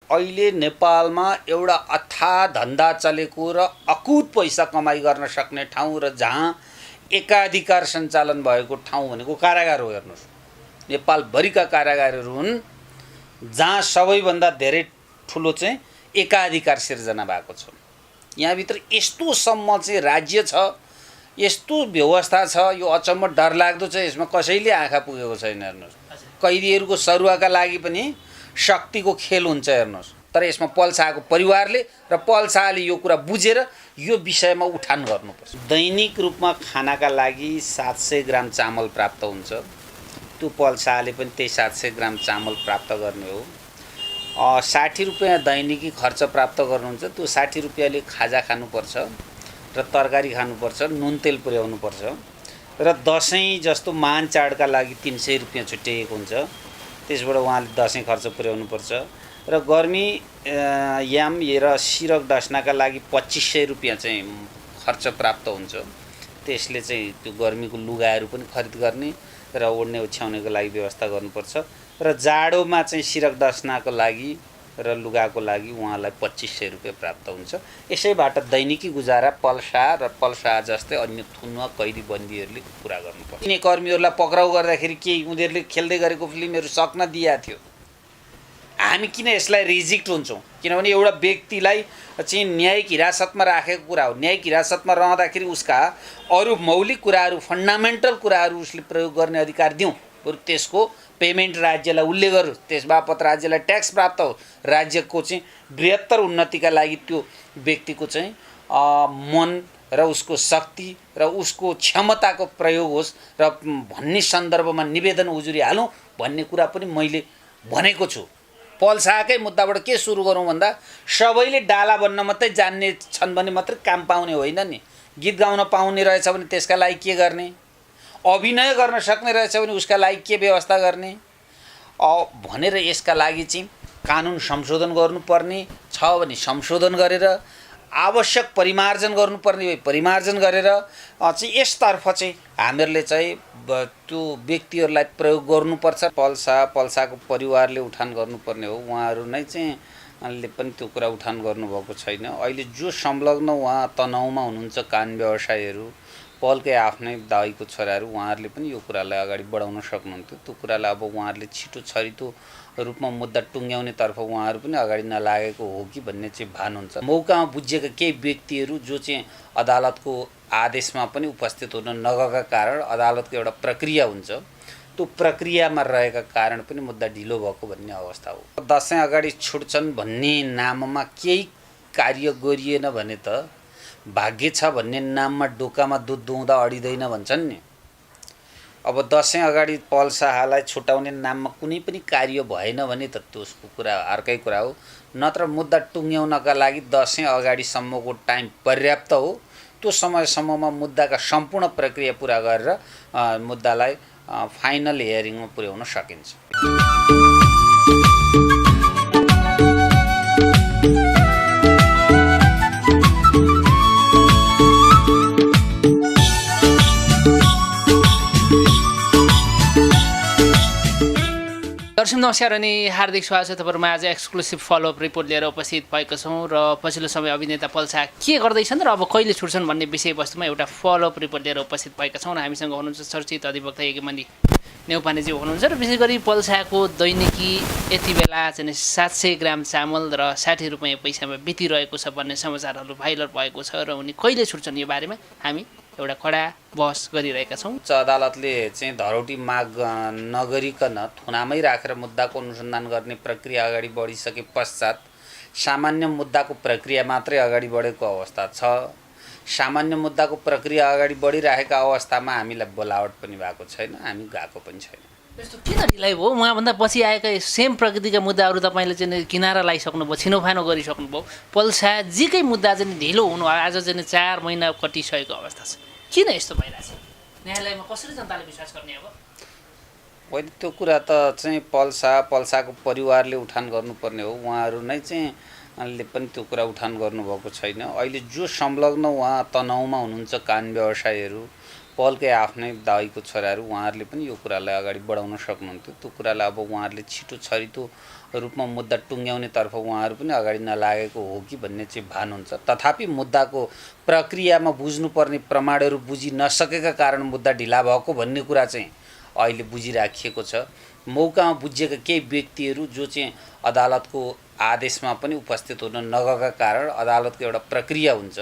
अहिले नेपालमा एउटा अथाह धन्दा चलेको र अकुत पैसा कमाइ गर्न सक्ने ठाउँ र जहाँ एकाधिकार सञ्चालन भएको ठाउँ भनेको कारागार हो। हेर्नुहोस्, नेपालभरिका कारागारहरू हुन् जहाँ सबैभन्दा धेरै ठुलो चाहिँ एकाधिकार सिर्जना भएको छ। यहाँभित्र यस्तोसम्म चाहिँ राज्य छ, यस्तो व्यवस्था छ, यो अचम्म डरलाग्दो छ। यसमा कसैले आँखा पुगेको छैन। हेर्नुहोस्, कैदीहरूको सरुवाका लागि पनि शक्तिको खेल हुन्छ। हेर्नुहोस्, तर यसमा पल शाहको परिवारले र पल शाहले यो कुरा बुझेर यो विषयमा उठान गर्नुपर्छ। दैनिक रूपमा खानाका लागि 700 ग्राम चामल प्राप्त हुन्छ। त्यो पल शाहले पनि त्यही 700 ग्राम चामल प्राप्त गर्ने हो। 60 रुपियाँ दैनिकी खर्च प्राप्त गर्नुहुन्छ। त्यो 60 रुपियाँले खाजा खानुपर्छ र तरकारी खानुपर्छ, नुन तेल पुर्याउनुपर्छ र दसैँ जस्तो महान चाडका लागि 300 रुपियाँ छुट्याइएको हुन्छ। त्यसबाट उहाँले दसैँ खर्च पुर्याउनुपर्छ र गर्मी याम र सिरक डस्नाका लागि 2500 रुपियाँ चाहिँ खर्च प्राप्त हुन्छ। त्यसले चाहिँ त्यो गर्मीको लुगाहरू पनि खरिद गर्ने र ओड्ने ओछ्याउनेको लागि व्यवस्था गर्नुपर्छ र जाडोमा चाहिँ सिरक डस्नाको लागि र लुगाको लागि उहाँलाई 2500 रुपियाँ प्राप्त हुन्छ। यसैबाट दैनिकी गुजारा पल शाह र पल शाह जस्तै अन्य थुनुवा कैदी बन्दीहरूले पुरा गर्नुपर्छ। यिनी कर्मीहरूलाई पक्राउ गर्दाखेरि के उनीहरूले खेल्दै गरेको फिल्महरू सक्न दिएको थियो। हामी किन यसलाई रिजेक्ट हुन्छौँ? किनभने एउटा व्यक्तिलाई चाहिँ न्यायिक हिरासतमा राखेको कुरा हो। न्यायिक हिरासतमा रहँदाखेरि उसका अरू मौलिक कुराहरू, फन्डामेन्टल कुराहरू उसले प्रयोग गर्ने अधिकार दिउँ। बरु त्यसको पेमेन्ट राज्यलाई उसले गरोस्, त्यस बापत राज्यलाई ट्याक्स प्राप्त हो। राज्यको चाहिँ बृहत्तर उन्नतिका लागि त्यो व्यक्तिको चाहिँ मन र उसको शक्ति र उसको क्षमताको प्रयोग होस् र भन्ने सन्दर्भमा निवेदन उजुरी हालौँ भन्ने कुरा पनि मैले भनेको छु। पल शाहकै मुद्दाबाट के सुरु गरौँ भन्दा सबैले डाला बन्न मात्रै जान्ने छन् भने मात्रै काम पाउने होइन नि। गीत गाउन पाउने रहेछ भने त्यसका लागि के गर्ने? अभिनय गर्न सक्ने रहेछ भने उसका लागि के व्यवस्था गर्ने भनेर यसका लागि चाहिँ कानुन संशोधन गर्नुपर्ने छ भने संशोधन गरेर, आवश्यक परिमार्जन गर्नुपर्ने भए परिमार्जन गरेर चाहिँ यसतर्फ चाहिँ हामीहरूले चाहिँ त्यो व्यक्तिहरूलाई प्रयोग गर्नुपर्छ। पल शाहको परिवारले उठान गर्नुपर्ने हो। उहाँहरू नै चाहिँ ले पनि त्यो कुरा उठान गर्नुभएको छैन। अहिले जो संलग्न उहाँ तनाउमा हुनुहुन्छ कान व्यवसायीहरू, पलकै आफ्नै दाइको छोराहरू, उहाँहरूले पनि यो कुरालाई अगाडि बढाउन सक्नुहुन्थ्यो। त्यो कुरालाई अब उहाँहरूले छिटो छरितो रूपमा मुद्दा टुङ्ग्याउने तर्फ उहाँहरू पनि अगाडि नलागेको हो कि भन्ने चाहिँ भान हुन्छ। मौकामा बुझेका केही व्यक्तिहरू जो चाहिँ अदालतको आदेशमा पनि उपस्थित हुन नगएका कारण अदालतको एउटा प्रक्रिया हुन्छ, त्यो प्रक्रियामा रहेका कारण पनि मुद्दा ढिलो भएको भन्ने अवस्था हो। दसैँ अगाडि छुट्छन् भन्ने नाममा केही कार्य गरिएन भने त भाग्य छ भन्ने नाममा डोकामा दुध दुहुँदा अडिँदैन भन्छन् नि। अब दसैँ अगाडि पल शाहलाई छुटाउने नाममा कुनै पनि कार्य भएन भने त त्यसको कुरा अर्कै कुरा हो। नत्र मुद्दा टुङ्ग्याउनका लागि दसैँ अगाडिसम्मको टाइम पर्याप्त हो। त्यो समयसम्ममा मुद्दाका सम्पूर्ण प्रक्रिया पुरा गरेर मुद्दालाई फाइनल हियरिङमा पुर्याउन सकिन्छ। दर्शक नमस्कार अनि हार्दिक स्वागत छ। तपाईँहरूमा आज एक्सक्लुसिभ फलोअप रिपोर्ट लिएर उपस्थित भएको छौँ र पछिल्लो समय अभिनेता पल शाह के गर्दैछन् र अब कहिले छुट्छन् भन्ने विषयवस्तुमा एउटा फलोअप रिपोर्ट लिएर उपस्थित भएका छौँ र हामीसँग हुनुहुन्छ चर्चित अधिवक्ता यज्ञमणि नेउपानेजी हुनुहुन्छ र विशेष गरी पल शाहको दैनिकी यति बेला चाहिँ 700 ग्राम चामल र 60 रुपियाँ पैसामा बितिरहेको छ भन्ने समाचारहरू भाइरल भएको छ र उनी कहिले छुट्छन् यो बारेमा हामी एउटा कडा बहस गरिरहेका छौँ। अदालतले चाहिँ धरोटी माग नगरिकन थुनामै राखेर मुद्दाको अनुसन्धान गर्ने प्रक्रिया अगाडि बढिसके पश्चात सामान्य मुद्दाको प्रक्रिया मात्रै अगाडि बढेको अवस्था छ। सामान्य मुद्दाको प्रक्रिया अगाडि बढिरहेका अवस्थामा हामीलाई बोलावट पनि भएको छैन, हामी गएको पनि छैन। यस्तो किन ढिलाइ भयो? उहाँभन्दा पछि आएका सेम प्रकृतिका मुद्दाहरू तपाईँले चाहिँ किनारा लगाइसक्नुभयो, छिनोफानो गरिसक्नुभयो। पल शाहजीकै मुद्दा चाहिँ ढिलो हुनु आज चाहिँ 4 महिना कटिसकेको अवस्था छ। किन यस्तो भइरहेछ? न्यायालयमा कसरी जनताले विश्वास गर्ने? अब होइन त्यो कुरा त चाहिँ पल्साको परिवारले उठान गर्नुपर्ने हो। उहाँहरू नै चाहिँ ले पनि त्यो कुरा उठान गर्नुभएको छैन। अहिले जो संलग्न उहाँ तनाउमा हुनुहुन्छ कान व्यवसायीहरू, पलकै आफ्नै दाइको छोराहरू, उहाँहरूले पनि यो कुरालाई अगाडि बढाउन सक्नुहुन्थ्यो। त्यो कुरालाई अब उहाँहरूले छिटो छरितो रूपमा मुद्दा टुङ्ग्याउनेतर्फ उहाँहरू पनि अगाडि नलागेको हो कि भन्ने चाहिँ भान हुन्छ। तथापि मुद्दाको प्रक्रियामा बुझ्नुपर्ने प्रमाणहरू बुझि नसकेका कारण मुद्दा ढिला भएको भन्ने कुरा चाहिँ अहिले बुझिराखिएको छ। मौकामा बुझेका केही व्यक्तिहरू जो चाहिँ अदालतको आदेशमा पनि उपस्थित हुन नगएका कारण अदालतको एउटा प्रक्रिया हुन्छ,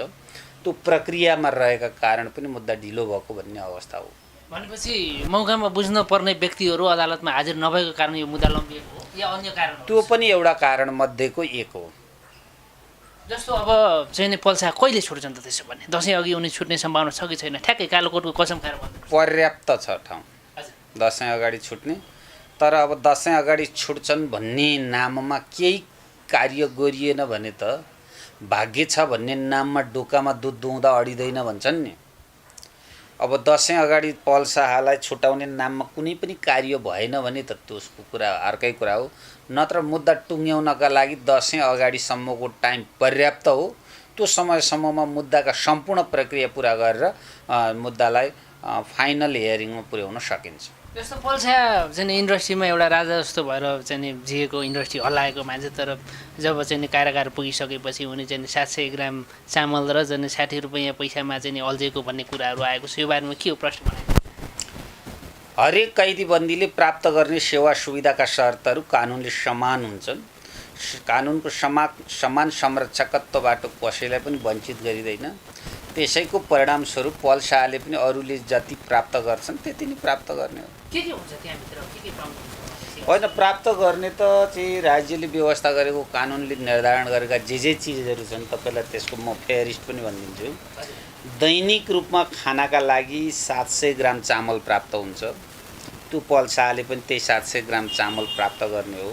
त्यो प्रक्रियामा रहेका कारण पनि मुद्दा ढिलो भएको भन्ने अवस्था हो। भनेपछि मौकामा बुझ्न पर्ने व्यक्तिहरू अदालतमा हाजिर नभएको कारण यो मुद्दा लम्बिएको हो या अन्य कारण हो? त्यो पनि एउटा कारण मध्येको एक हो। जस्तो अब चाहिँ नि पल्सा कहिले छुट्छन् त? त्यसो भने दसैँ अघि उनी छुट्ने सम्भावना छ कि छैन? ठ्याक्कै कालोकोटको कसम खाएर भन्नु पर्याप्त छ ठाउँ दसैँ अगाडि छुट्ने। तर अब दसैँ अगाडि छुट्छन् भन्ने नाममा केही कार्य गरिएन भने त भाग्य छ भन्ने नाममा डोकामा दुध दुहुँदा अडिँदैन भन्छन् नि। अब दसैँ अगाडि पल्सालाई छुटाउने नाममा कुनै पनि कार्य भएन भने त त्यसको कुरा अर्कै कुरा हो। नत्र मुद्दा टुङ्ग्याउनका लागि दसैँ अगाडिसम्मको टाइम पर्याप्त हो। त्यो समयसम्ममा मुद्दाका सम्पूर्ण प्रक्रिया पुरा गरेर मुद्दालाई फाइनल हियरिङमा पुर्याउन सकिन्छ। जस्तो पल्सा चाहिँ इन्डस्ट्रीमा एउटा राजा जस्तो भएर चाहिँ नि जिएको इन्डस्ट्री हल्लाएको मान्छे, तर जब चाहिँ नि कारागार पुगिसकेपछि उनी चाहिँ 700 ग्राम चामल र चाहिँ 60 रुपियाँ पैसामा चाहिँ अल्झेको भन्ने कुराहरू आएको छ। यो बारेमा के हो प्रश्न? हरेक कैदीबन्दीले प्राप्त गर्ने सेवा सुविधाका शर्तहरू कानुनले समान हुन्छन्। कानुनको समान संरक्षकत्वबाट कसैलाई पनि वञ्चित गरिँदैन। त्यसैको परिणामस्वरूप पल्साले पनि अरूले जति प्राप्त गर्छन् त्यति नै प्राप्त गर्ने हो। के हुन्छ त्यहाँभित्र? के पाउनुहुन्छ? होइन, प्राप्त गर्ने त चाहिँ राज्यले व्यवस्था गरेको कानुनले निर्धारण गरेका जे चिजहरू छन् तपाईँलाई त्यसको म फेयरिस्ट पनि भनिदिन्छु। दैनिक रूपमा खानाका लागि 700 ग्राम चामल प्राप्त हुन्छ। त्यो पल्साले पनि त्यही 700 ग्राम चामल प्राप्त गर्ने हो।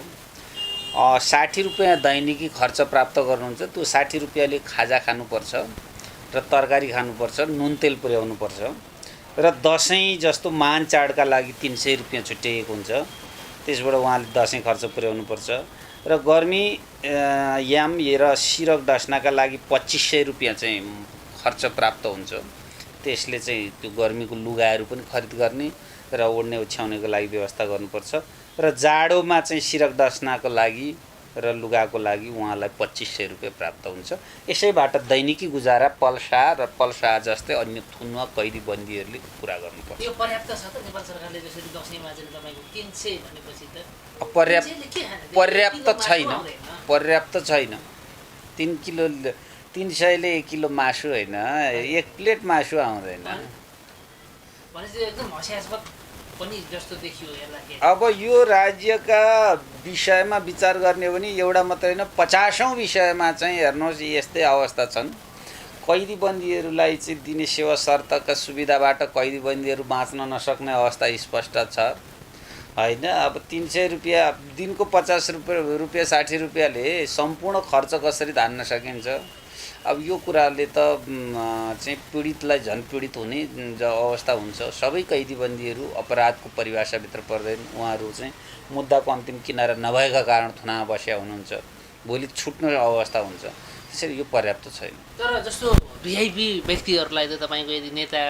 60 रुपियाँ दैनिकी खर्च प्राप्त गर्नुहुन्छ। त्यो 60 रुपियाँले खाजा खानुपर्छ र तरकारी खानुपर्छ, नुन तेल पुर्याउनुपर्छ। र दसैँ जस्तो महान चाडका लागि 300 रुपियाँ छुट्याइएको हुन्छ। त्यसबाट उहाँले दसैँ खर्च पुर्याउनुपर्छ। र गर्मी याम र सिरक डस्नाका लागि 2500 रुपियाँ चाहिँ खर्च प्राप्त हुन्छ। त्यसले चाहिँ त्यो गर्मीको लुगाहरू पनि खरिद गर्ने र ओड्ने ओछ्याउनेको लागि व्यवस्था गर्नुपर्छ। र जाडोमा चाहिँ सिरक डस्नाको लागि र लुगाको लागि उहाँलाई 2500 रुपियाँ प्राप्त हुन्छ। यसैबाट दैनिकी गुजारा पल्सा जस्तै अन्य थुनुवा कैदी बन्दीहरूले पुरा गर्नुपर्छ। यो पर्याप्त छ त? नेपाल सरकारले जसरी दसैँमा चाहिँ तपाईँको 300 भनेपछि त पर्याप्त छैन। पर्याप्त छैन। 3 किलो 300ले 1 किलो मासु होइन, 1 प्लेट मासु आउँदैन। भनेपछि एकदम हास्यास्पद पनि जस्तो देखियो हेर्दाखेरि। अब यो राज्यका विषयमा विचार गर्ने हो भने एउटा मात्रै होइन, 50औं विषयमा चाहिँ हेर्नुहोस् यस्तै अवस्था छन्। कैदी बन्दीहरूलाई चाहिँ दिने सेवा शर्तका सुविधाबाट कैदी बन्दीहरू बाँच्न नसक्ने अवस्था स्पष्ट छ होइन। अब 300 रुपियाँ दिनको 50 रुपियाँ 60 रुपियाँले सम्पूर्ण खर्च कसरी धान्न सकिन्छ? अब यो कुराले त चाहिँ पीडितलाई झन् पीडित हुने अवस्था हुन्छ। सबै कैदीबन्दीहरू अपराधको परिभाषाभित्र पर्दैन। उहाँहरू चाहिँ मुद्दाको अन्तिम किनारा नभएका कारण थुनामा बस्या हुनुहुन्छ, भोलि छुट्ने अवस्था हुन्छ। त्यसैले यो पर्याप्त छैन। तर जस्तो भिआइपी व्यक्तिहरूलाई त तपाईँको यदि नेता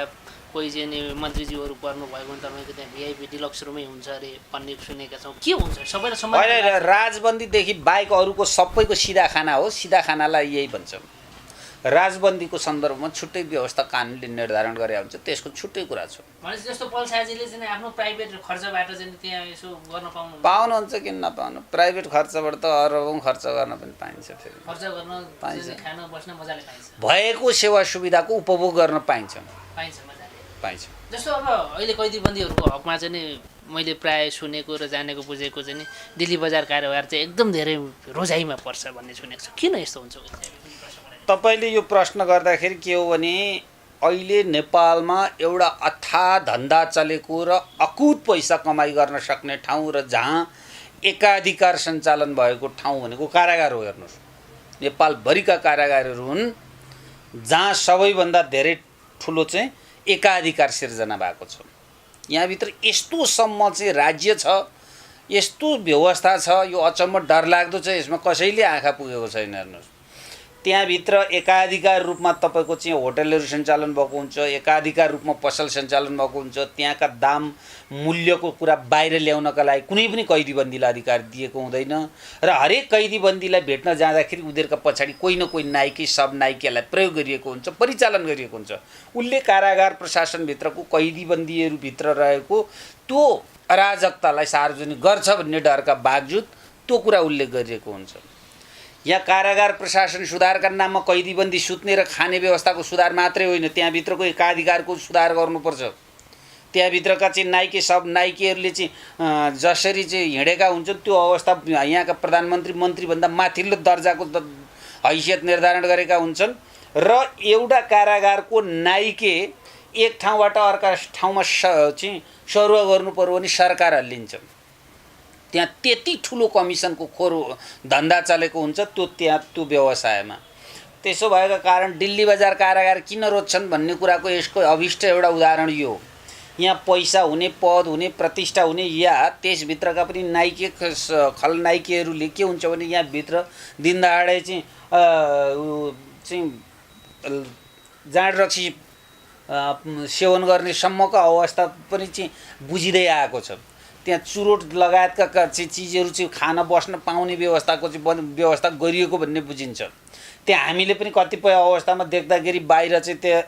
कोही चाहिँ मन्त्रीज्यूहरू पर्नुभएको भने तपाईँको त्यहाँ भिआइपी डिलक्स रुमै हुन्छ अरे भन्ने सुनेका छौँ। के हुन्छ? सबैलाई समान? राजबन्दीदेखि बाहेक अरूको सबैको सिधा खाना हो। सिधा खानालाई यही भन्छ। राजबन्दीको सन्दर्भमा छुट्टै व्यवस्था कानुनले निर्धारण गरे हुन्छ, त्यसको छुट्टै कुरा छ। भनेपछि जस्तो पल्साजीले चाहिँ आफ्नो प्राइभेट खर्चबाट चाहिँ त्यहाँ यसो गर्न पाउनुहुन्छ किन नपाउनु? प्राइभेट खर्चबाट त अरबौँ खर्च गर्न पनि पाइन्छ। फेरि खर्च गर्न पाइन्छ, खान बस्न मजाले पाइन्छ। भएको सेवा सुविधाको उपभोग गर्न पाइन्छ मजाले पाइन्छ। जस्तो अब अहिले कैदीबन्दीहरूको हकमा चाहिँ नि मैले प्राय सुनेको र जानेको बुझेको चाहिँ नि दिल्ली बजार कारोबार चाहिँ एकदम धेरै रोजाइमा पर्छ भन्ने सुनेको छु। किन यस्तो हुन्छ? तपाईँले यो प्रश्न गर्दाखेरि के हो भने अहिले नेपालमा एउटा अथाह धन्दा चलेको र अकुत पैसा कमाइ गर्न सक्ने ठाउँ र जहाँ एकाधिकार सञ्चालन भएको ठाउँ भनेको कारागार हो। हेर्नुहोस्, नेपालभरिका कारागारहरू हुन् जहाँ सबैभन्दा धेरै ठुलो चाहिँ एकाधिकार सिर्जना भएको छ। यहाँभित्र यस्तोसम्म चाहिँ राज्य छ, यस्तो व्यवस्था छ, यो अचम्म डरलाग्दो छ, यसमा कसैले आँखा पुगेको छैन। हेर्नुहोस्, त्यहाँभित्र एकाधिकार रूपमा तपाईँको चाहिँ होटलहरू सञ्चालन भएको हुन्छ, एकाधिकार रूपमा पसल सञ्चालन भएको हुन्छ। त्यहाँका दाम मूल्यको कुरा बाहिर ल्याउनका लागि कुनै पनि कैदीबन्दीलाई अधिकार दिएको हुँदैन र हरेक कैदीबन्दीलाई भेट्न जाँदाखेरि उनीहरूका पछाडि कोही न कोही नाइके सब नाइकेलाई प्रयोग गरिएको हुन्छ, परिचालन गरिएको हुन्छ। उसले कारागार प्रशासनभित्रको कैदीबन्दीहरूभित्र रहेको त्यो अराजकतालाई सार्वजनिक गर्छ भन्ने डरका बावजुद त्यो कुरा उल्लेख गरिएको हुन्छ। यहाँ कारागार प्रशासन सुधारका नाममा कैदीबन्दी सुत्ने र खाने व्यवस्थाको सुधार मात्रै होइन, त्यहाँभित्रको एकाधिकारको सुधार गर्नुपर्छ। त्यहाँभित्रका चाहिँ नाइके सब नाइकेहरूले चाहिँ जसरी चाहिँ हिँडेका हुन्छन् त्यो अवस्था यहाँका प्रधानमन्त्री मन्त्रीभन्दा माथिल्लो दर्जाको हैसियत निर्धारण गरेका हुन्छन् र एउटा कारागारको नाइके एक ठाउँबाट अर्का ठाउँमा चाहिँ सरुवा गर्नु पर्यो भने सरकार हल्लिन्छ। त्यहाँ त्यति ठुलो कमिसनको खोरो धन्दा चलेको हुन्छ त्यो व्यवसायमा। त्यसो भएका कारण दिल्ली बजार कारागार किन रोज्छन् भन्ने कुराको यसको अभिष्ट एउटा उदाहरण यो हो। यहाँ पैसा हुने, पद हुने, प्रतिष्ठा हुने या त्यसभित्रका पनि नाइके खलनाइकेहरूले के हुन्छ भने यहाँभित्र दिनदहाडे चाहिँ जाँड रक्सी सेवन गर्ने सम्मको अवस्था पनि चाहिँ बुझिँदै आएको छ। त्यहाँ चुरोट लगायतका चाहिँ चिजहरू चाहिँ खान बस्न पाउने व्यवस्थाको चाहिँ व्यवस्था गरिएको भन्ने बुझिन्छ। त्यहाँ हामीले पनि कतिपय अवस्थामा देख्दाखेरि बाहिर चाहिँ त्यहाँ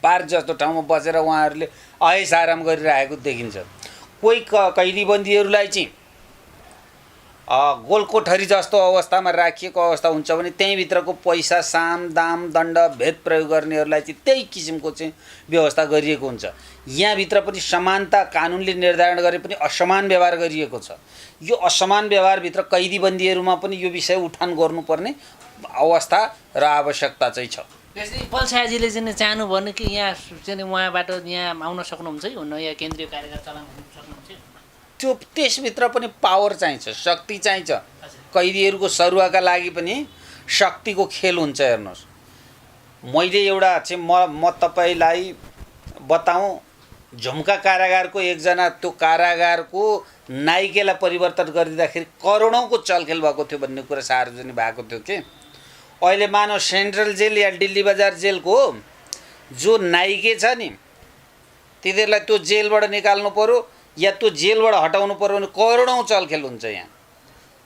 पार्क जस्तो ठाउँमा बसेर उहाँहरूले ऐस आराम गरिरहेको देखिन्छ। कोही कैदीबन्दीहरूलाई चाहिँ गोलकोठरी जस्तो अवस्थामा राखिएको अवस्था हुन्छ भने त्यहीँभित्रको पैसा साम दाम दण्ड भेद प्रयोग गर्नेहरूलाई चाहिँ त्यही किसिमको चाहिँ व्यवस्था गरिएको हुन्छ। यहाँभित्र पनि समानता कानुनले निर्धारण गरे पनि असमान व्यवहार गरिएको छ। यो असमान व्यवहारभित्र कैदीबन्दीहरूमा पनि यो विषय उठान गर्नुपर्ने अवस्था र आवश्यकता चाहिँ छ। पल्साजीले चाहिँ चाहनुभयो भने कि यहाँ चाहिँ उहाँबाट यहाँ आउन सक्नुहुन्छ कि हुन्न, यहाँ केन्द्रीय कारागार चलाउन सक्नुहुन्छ? त्यो त्यसभित्र पनि पावर चाहिन्छ, शक्ति चाहिन्छ। कैदीहरूको सरुवाका लागि पनि शक्तिको खेल हुन्छ। हेर्नुहोस्, मैले एउटा चाहिँ म तपाईँलाई बताऊँ, झुम्का कारागारको एकजना त्यो कारागारको नाइकेलाई परिवर्तन गरिदिँदाखेरि करोडौँको चलखेल भएको थियो भन्ने कुरा सार्वजनिक भएको थियो कि अहिले मानव सेन्ट्रल जेल या दिल्ली बजार जेलको जो नाइके छ नि तिनीहरूलाई त्यो जेलबाट निकाल्नु पर्यो या त्यो जेलबाट हटाउनु पर्यो भने करोडौँ चलखेल हुन्छ।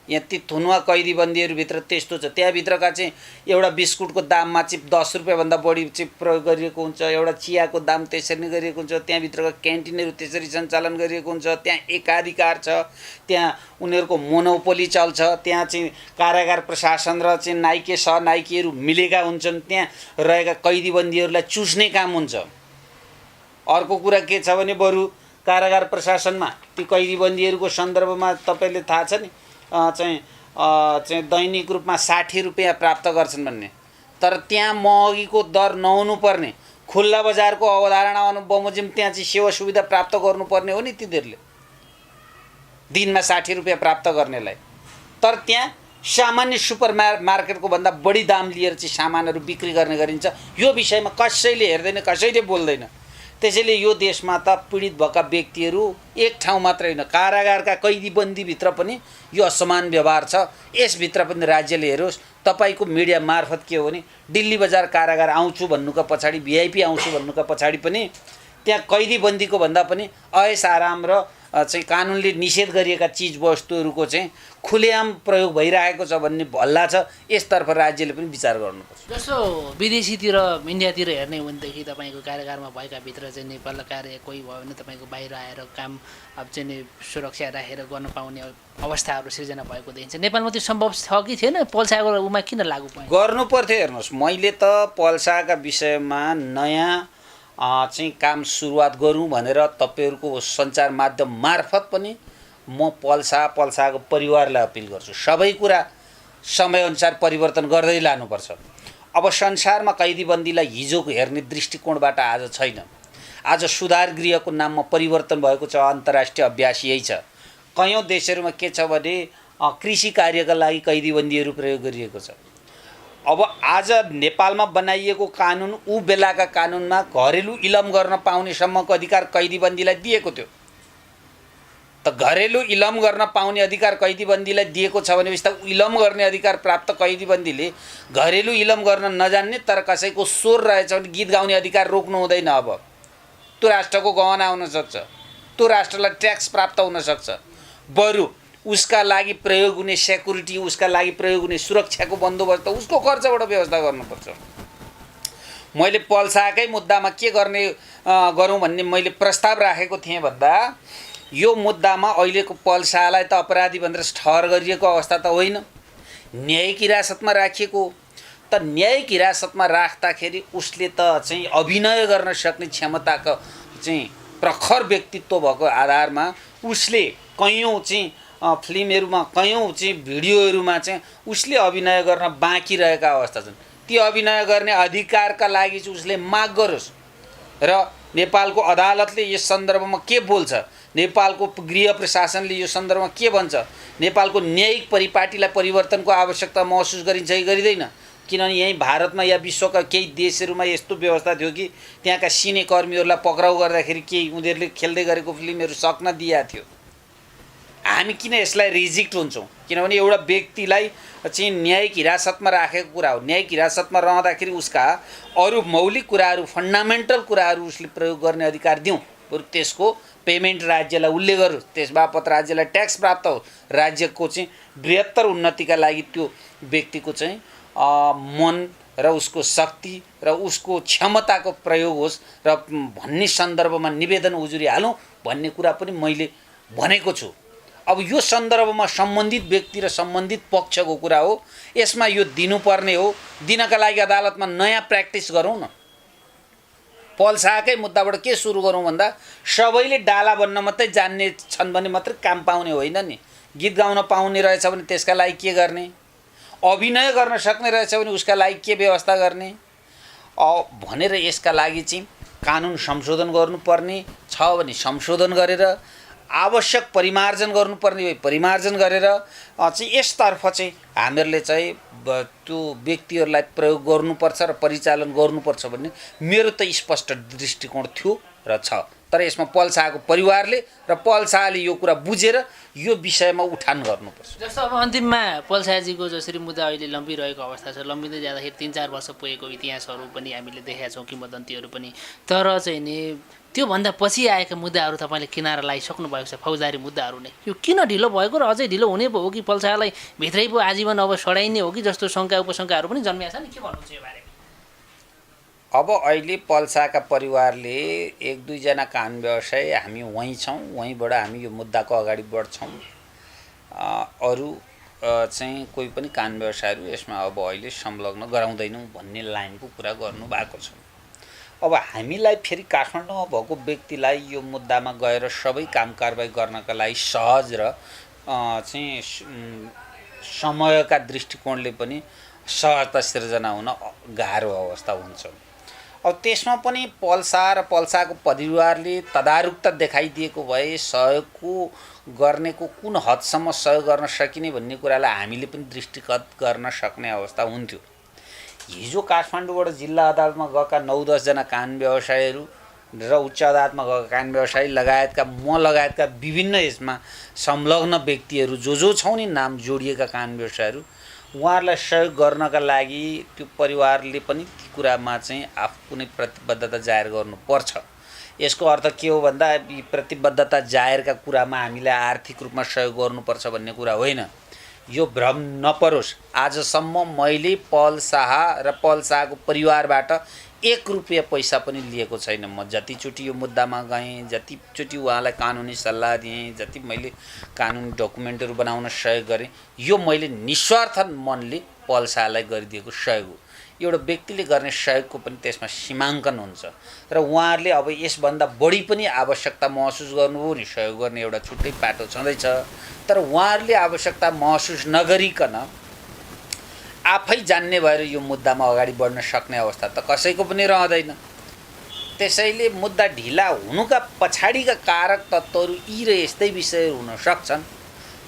यहाँ ती थुनुवा कैदीबन्दीहरूभित्र त्यस्तो छ। त्यहाँभित्रका चाहिँ एउटा बिस्कुटको दाममा चाहिँ 10 रुपियाँभन्दा बढी चाहिँ प्रयोग गरिएको हुन्छ, एउटा चियाको दाम त्यसरी नै गरिएको हुन्छ, त्यहाँभित्रका क्यान्टिनहरू त्यसरी सञ्चालन गरिएको हुन्छ। त्यहाँ एकाधिकार छ, त्यहाँ उनीहरूको मोनोपोली चल्छ। त्यहाँ चाहिँ कारागार प्रशासन र चाहिँ नाइके सहनाइकेहरू मिलेका हुन्छन्, त्यहाँ रहेका कैदीबन्दीहरूलाई चुस्ने काम हुन्छ। अर्को कुरा के छ भने बरु कारागार प्रशासनमा ती कैदीबन्दीहरूको सन्दर्भमा तपाईँले थाहा छ नि चाहिँ दैनिक रूपमा 60 रुपियाँ प्राप्त गर्छन् भन्ने, तर त्यहाँ महँगीको दर नहुनु पर्ने खुल्ला बजारको अवधारणा बमोजिम त्यहाँ चाहिँ सेवा सुविधा प्राप्त गर्नुपर्ने हो नि तिनीहरूले दिनमा 60 रुपियाँ प्राप्त गर्नेलाई। तर त्यहाँ सामान्य सुपर मार्केटको भन्दा बढी दाम लिएर चाहिँ सामानहरू बिक्री गर्ने गरिन्छ। यो विषयमा कसैले हेर्दैन, कसैले बोल्दैन। त्यसैले यो देशमा त पीडित भएका व्यक्तिहरू एक ठाउँ मात्रै होइन, कारागारका कैदीबन्दीभित्र पनि यो असमान व्यवहार छ। यसभित्र पनि राज्यले हेरोस्। तपाईँको मिडिया मार्फत के हो भने दिल्ली बजार कारागार आउँछु भन्नुका पछाडि, भिआइपी आउँछु भन्नुका पछाडि पनि त्यहाँ कैदीबन्दीको भन्दा पनि ऐस आराम र चाहिँ कानुनले निषेध गरिएका चिजवस्तुहरूको चाहिँ खुलेआम प्रयोग भइरहेको छ भन्ने भल्ला छ। यसतर्फ राज्यले पनि विचार गर्नुपर्छ। जस्तो विदेशीतिर इन्डियातिर हेर्ने हो भनेदेखि तपाईँको कारागारमा भएका भित्र चाहिँ नेपाल कार्य कोही भयो भने तपाईँको बाहिर आएर काम अब चाहिँ सुरक्षा राखेर गर्न पाउने अवस्थाहरू सिर्जना भएको देखिन्छ। नेपालमा त्यो सम्भव छ कि थिएन? पल्साको उमा किन लागु भयो? गर्नु पर्थ्यो। हेर्नुहोस्, मैले त पल्साका विषयमा नयाँ चाहिँ काम सुरुवात गरौँ भनेर तपाईँहरूको सञ्चार माध्यम मार्फत पनि म पल्साको परिवारलाई अपिल गर्छु। सबै कुरा समयअनुसार परिवर्तन गर्दै लानुपर्छ। अब संसारमा कैदीबन्दीलाई हिजोको हेर्ने दृष्टिकोणबाट आज छैन। आज सुधार गृहको नाममा परिवर्तन भएको छ। अन्तर्राष्ट्रिय अभ्यास यही छ। कयौँ देशहरूमा के छ भने कृषि कार्यका लागि कैदीबन्दीहरू प्रयोग गरिएको छ। अब आज नेपालमा बनाइएको कानुन ऊ बेलाका कानुनमा घरेलु इलम गर्न पाउनेसम्मको अधिकार कैदीबन्दीलाई दिएको थियो। त घरेलु इलम गर्न पाउने अधिकार कैदीबन्दीलाई दिएको छ भनेपछि त इलम गर्ने अधिकार प्राप्त कैदीबन्दीले घरेलु इलम गर्न नजान्ने तर कसैको स्वर रहेछ भने गीत गाउने अधिकार रोक्नु हुँदैन। अब त्यो राष्ट्रको गहना हुन सक्छ, त्यो राष्ट्रलाई ट्याक्स प्राप्त हुन सक्छ, बरु उसका लागि प्रयोग हुने सेक्युरिटी, उसका लागि प्रयोग हुने सुरक्षाको बन्दोबस्त उसको खर्चबाट व्यवस्था गर्नुपर्छ। मैले पल्साकै मुद्दामा के गर्ने गरौँ भन्ने मैले प्रस्ताव राखेको थिएँ भन्दा यो मुद्दामा अहिलेको पल्सालाई त अपराधी भनेर ठहर गरिएको अवस्था त होइन, न्यायिक हिरासतमा राखिएको। त न्यायिक हिरासतमा राख्दाखेरि उसले त चाहिँ अभिनय गर्न सक्ने क्षमताको चाहिँ प्रखर व्यक्तित्व भएको आधारमा उसले कयौँ चाहिँ फिल्महरूमा, कयौँ चाहिँ भिडियोहरूमा चाहिँ उसले अभिनय गर्न बाँकी रहेका अवस्था छन्। ती अभिनय गर्ने अधिकारका लागि चाहिँ उसले माग गरोस् र नेपालको अदालतले यस सन्दर्भमा के बोल्छ, नेपालको गृह प्रशासनले यो सन्दर्भमा के भन्छ, नेपालको न्यायिक परिपाटीलाई परिवर्तनको आवश्यकता महसुस गरिन्छ कि गरिँदैन। किनभने यहीँ भारतमा या विश्वका केही देशहरूमा यस्तो व्यवस्था थियो कि त्यहाँका सिनेकर्मीहरूलाई पक्राउ गर्दाखेरि केही उनीहरूले खेल्दै गरेको फिल्महरू सक्न दिएको थियो। हामी किन यसलाई रिजेक्ट हुन्छौँ? किनभने एउटा व्यक्तिलाई चाहिँ न्यायिक हिरासतमा राखेको कुरा हो। न्यायिक हिरासतमा रहँदाखेरि उसका अरू मौलिक कुराहरू, फन्डामेन्टल कुराहरू उसले प्रयोग गर्ने अधिकार दिउँ, बरु त्यसको पेमेन्ट राज्यलाई उसले गरोस्, त्यस बापत राज्यलाई ट्याक्स प्राप्त होस्, राज्यको चाहिँ बृहत्तर उन्नतिका लागि त्यो व्यक्तिको चाहिँ मन र उसको शक्ति र उसको क्षमताको प्रयोग होस् र भन्ने सन्दर्भमा निवेदन उजुरी हालौँ भन्ने कुरा पनि मैले भनेको छु। अब यो सन्दर्भमा सम्बन्धित व्यक्ति र सम्बन्धित पक्षको कुरा हो, यसमा यो दिनुपर्ने हो। दिनका लागि अदालतमा नयाँ प्र्याक्टिस गरौँ न। पल्साकै मुद्दाबाट के सुरु गरौँ भन्दा सबैले डाला बन्न मात्रै जान्ने छन् भने मात्रै काम पाउने होइन नि। गीत गाउन पाउने रहेछ भने त्यसका लागि के गर्ने, अभिनय गर्न सक्ने रहेछ भने उसका लागि के व्यवस्था गर्ने भनेर यसका लागि चाहिँ कानुन संशोधन गर्नुपर्ने छ भने संशोधन गरेर, आवश्यक परिमार्जन गर्नुपर्ने भए परिमार्जन गरेर चाहिँ यसतर्फ चाहिँ हामीहरूले चाहिँ त्यो व्यक्तिहरूलाई प्रयोग गर्नुपर्छ र परिचालन गर्नुपर्छ भन्ने मेरो त स्पष्ट दृष्टिकोण थियो र छ। तर यसमा पल्साको परिवारले र पल्साले यो कुरा बुझेर यो विषयमा उठान गर्नुपर्छ। जस्तो अब अन्तिममा पल्साजीको जसरी मुद्दा अहिले लम्बिरहेको अवस्था छ, लम्बिँदै जाँदाखेरि 3-4 वर्ष पुगेको इतिहासहरू पनि हामीले देखेका छौँ, किंवदन्तीहरू पनि। तर चाहिँ नि त्योभन्दा पछि आएका मुद्दाहरू तपाईँले किनारा लगाइसक्नु भएको छ, फौजदारी मुद्दाहरू नै। यो किन ढिलो भएको र अझै ढिलो हुने पो हो कि पल्सालाई भित्रै पो आजीवन अब सडाइने हो कि जस्तो शङ्का उपशङ्काहरू पनि जन्मिया छ नि, के भन्नुहुन्छ यो बारेमा? अब अहिले पल्साका परिवारले 1-2 जना कानुन व्यवसायी हामी वहीँ छौँ, वहीँबाट हामी यो मुद्दाको अगाडि बढ्छौँ। अरू चाहिँ कोही पनि कानुन व्यवसायहरू यसमा अब अहिले संलग्न गराउँदैनौँ भन्ने लाइनको कुरा गर्नुभएको छ। अब हामीलाई फेरि काठमाडौँमा भएको व्यक्तिलाई यो मुद्दामा गएर सबै काम कारबाही गर्नका लागि सहज र चाहिँ समयका दृष्टिकोणले पनि सहजता सिर्जना हुन गाह्रो अवस्था हुन्छ। अब त्यसमा पनि पल्सा र पल्साको परिवारले तदारुकता देखाइदिएको भए सहयोगको गर्नेको कुन हदसम्म सहयोग गर्न सकिने भन्ने कुरालाई हामीले पनि दृष्टिगत गर्न सक्ने अवस्था हुन्थ्यो। हिजो काठमाडौँबाट जिल्ला अदालतमा गएका 9-10 जना कानुन व्यवसायीहरू र उच्च अदालतमा गएका कानुन व्यवसायी लगायतका म लगायतका विभिन्न यसमा संलग्न व्यक्तिहरू जो छौँ नि नाम जोडिएका कानुन व्यवसायीहरू, उहाँहरूलाई सहयोग गर्नका लागि त्यो परिवारले पनि ती कुरामा चाहिँ आफू कुनै प्रतिबद्धता जाहेर गर्नुपर्छ। यसको अर्थ के हो भन्दा यी प्रतिबद्धता जाहेरका कुरामा हामीलाई आर्थिक रूपमा सहयोग गर्नुपर्छ भन्ने कुरा होइन। यो भ्रम नपरोस्। आजसम्म मैले पल्सा र पल्साको परिवारबाट 1 रुपियाँ पैसा पनि लिएको छैन। म जतिचोटि यो मुद्दामा गएँ, जतिचोटि उहाँलाई कानुनी सल्लाह दिएँ, जति मैले कानुनी डकुमेन्टहरू बनाउन सहयोग गरेँ, यो मैले निस्वार्थ मनले पल्सालाई गरिदिएको सहयोग हो। एउटा व्यक्तिले गर्ने सहयोगको पनि त्यसमा सीमाङ्कन हुन्छ र उहाँहरूले अब यसभन्दा बढी पनि आवश्यकता महसुस गर्नुभयो नि सहयोग गर्ने एउटा छुट्टै पाटो छँदैछ। तर उहाँहरूले आवश्यकता महसुस नगरिकन आफै जान्ने भएर यो मुद्दामा अगाडि बढ्न सक्ने अवस्था त कसैको पनि रहँदैन। त्यसैले मुद्दा ढिला हुनुका पछाडिका कारक तत्त्वहरू यी र यस्तै विषयहरू हुन सक्छन्।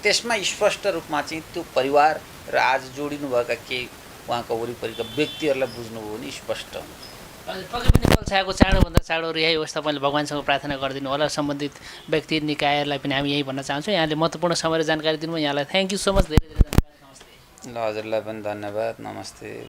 त्यसमा स्पष्ट रूपमा चाहिँ त्यो परिवार र आज जोडिनुभएका केही उहाँको वरिपरिका व्यक्तिहरूलाई बुझ्नुभयो भने स्पष्ट हुन्छ। हजुर, पक्कै पनि पल्साको चाँडोभन्दा चाँडो रिहाई होस् तपाईँले भगवान्सँग प्रार्थना गरिदिनु होला। सम्बन्धित व्यक्ति निकायहरूलाई पनि हामी यही भन्न चाहन्छौँ। यहाँले महत्त्वपूर्ण समय र जानकारी दिनुभयो, यहाँलाई थ्याङ्क यू सो मच, धेरै धेरै धन्यवाद। नमस्ते। ल हजुरलाई पनि धन्यवाद, नमस्ते।